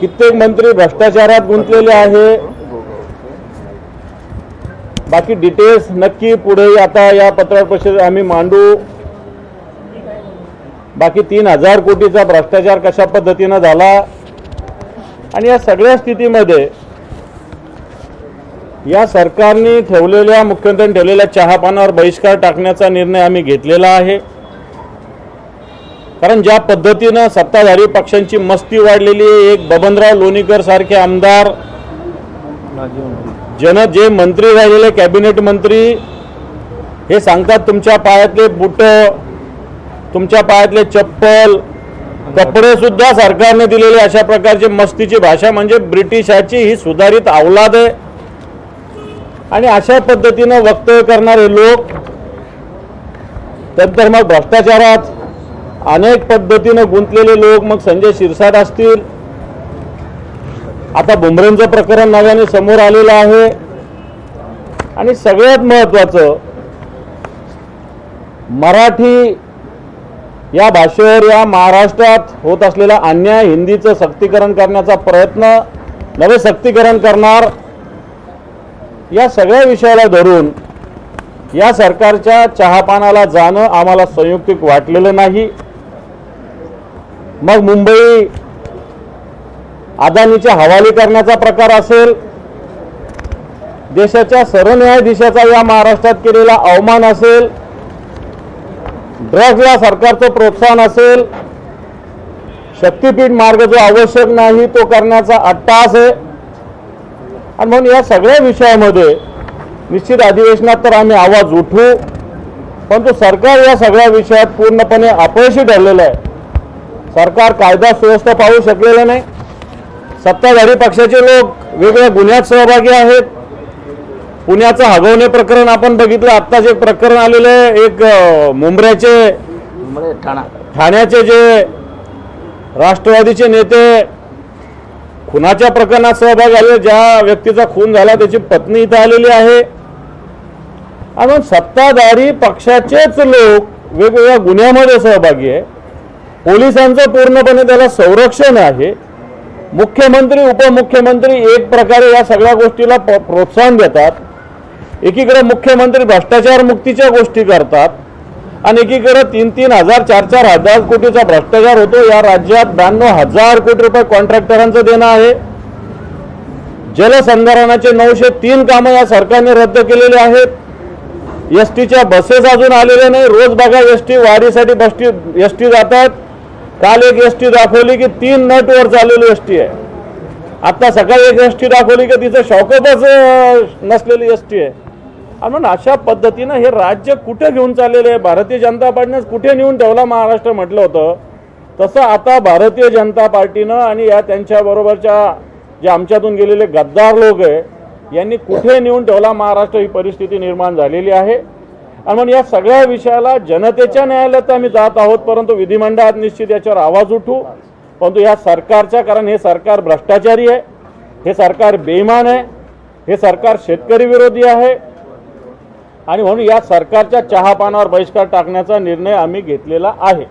कित्येक मंत्री भ्रष्टाचारात गुंतलेले आहे। बाकी डिटेल्स नक्की पुढे आता या पत्रकार परिषदेत आम्ही मांडू। बाकी 3000 कोटीचा भ्रष्टाचार कशा पद्धतीने झाला आणि या सगळ्या स्थितीमध्ये या सरकारने ठेवलेल्या मुख्यमंत्र्यांनी ठेवलेल्या चहापानावर बहिष्कार टाकण्याचा निर्णय आम्ही घेतलेला आहे। कारण ज्या पद्धतीने सत्ताधारी पक्षांची मस्ती वाढलेली आहे, एक बबनराव लोणीकर सारखे आमदार जे मंत्री राहिलेले कॅबिनेट मंत्री हे सांगतात तुमच्या पायातले बूट, तुमच्या पायातले चप्पल, कपडे सुद्धा सरकारने दिलेले, अशा प्रकारची मस्तीची भाषा म्हणजे ब्रिटिशाची ही सुधारित अवलाद आहे। आणि अशा पद्धतीने वक्तव्य करणारे लोक नंतर मग भ्रष्टाचारात अनेक पद्धतीने गुंतलेले लोक, मग संजय शिरसाट असतील, आता बुमरेंचं प्रकरण नव्याने समोर आलेलं आहे। आणि सगळ्यात महत्त्वाचं, मराठी या भाषेवर या महाराष्ट्रात होत असलेला अन्याय, हिंदीचं सक्तीकरण करण्याचा प्रयत्न, नवे सक्तीकरण करणार, या सगळ्या विषयाला धरून या सरकारच्या चहापानाला जाणं आम्हाला संयुक्तिक वाटलेलं नाही। मग मुंबई अदानीच्या हवाली करण्याचा प्रकार असेल, देशाच्या सरन्यायाधीशाचा या महाराष्ट्रात केलेला अवमान असेल, ड्रग्जला सरकारचं प्रोत्साहन असेल, शक्तीपीठ मार्ग जो आवश्यक नाही तो करण्याचा अट्टाहास आहे। आणि म्हणून या सगळ्या विषयामध्ये निश्चित अधिवेशनात तर आम्ही आवाज उठवू, परंतु सरकार या सगळ्या विषयात पूर्णपणे अपयशी ठरलेलं आहे। सरकार कायदा सुव्यवस्था पाहू शकलेलं नाही। सत्ताधारी पक्षाचे लोक वेगवेगळ्या गुन्ह्यात सहभागी आहेत। पुण्याचं हगवणे प्रकरण आपण बघितलं, आत्ताच एक प्रकरण आलेलं आहे, एक मुंबऱ्याचे ठाण्याचे जे राष्ट्रवादीचे नेते खुनाच्या प्रकरणात सहभागी आले, ज्या व्यक्तीचा खून झाला त्याची पत्नी इथं आलेली आहे। आणि सत्ताधारी पक्षाचेच लोक वेगवेगळ्या गुन्ह्यामध्ये सहभागी आहे। पोलिसांचं पूर्णपणे त्याला संरक्षण आहे। मुख्यमंत्री उपमुख्यमंत्री एक प्रकारे या सगळ्या गोष्टीला प्रोत्साहन देतात। एकीकडे मुख्यमंत्री भ्रष्टाचार मुक्तीच्या गोष्टी करतात आणि एकीकडे 3,000 4,000 कोटीचा भ्रष्टाचार होतो। या राज्यात 92,000 कोटी रुपये कॉन्ट्रॅक्टरांचं देणं आहे। जलसंधारणाचे 903 कामं या सरकारने रद्द केलेले आहेत। एसटीच्या बसेस अजून आलेल्या नाही। रोज बघा एसटी वारीसाठी एसटी जातात। काल एक एसटी दाखवली की 3 नटवर चाललेली एसटी आहे। आता सकाळी एक एसटी दाखवली की तिचं शॉकअपच नसलेली एसटी आहे। आणि म्हणून अशा पद्धतीनं हे राज्य कुठे घेऊन चाललेलं आहे, भारतीय जनता पार्टीने कुठे नेऊन ठेवला महाराष्ट्र म्हटलं होतं, तसं आता भारतीय जनता पार्टीनं आणि या त्यांच्याबरोबरच्या जे आमच्यातून गेलेले गद्दार लोक आहे यांनी कुठे नेऊन ठेवला महाराष्ट्र, ही परिस्थिती निर्माण झालेली आहे। आणि म्हणून या सगळ्या विषयाला जनतेच्या न्यायालयात आम्ही जात आहोत, परंतु विधिमंडळात निश्चित याच्यावर आवाज उठू। परंतु या सरकारच्या, कारण हे सरकार भ्रष्टाचारी आहे, हे सरकार बेईमान आहे, हे सरकार शेतकरी विरोधी आहे आणि म्हणून या सरकारच्या चहापानावर बहिष्कार टाकण्याचा निर्णय आम्ही घेतलेला आहे।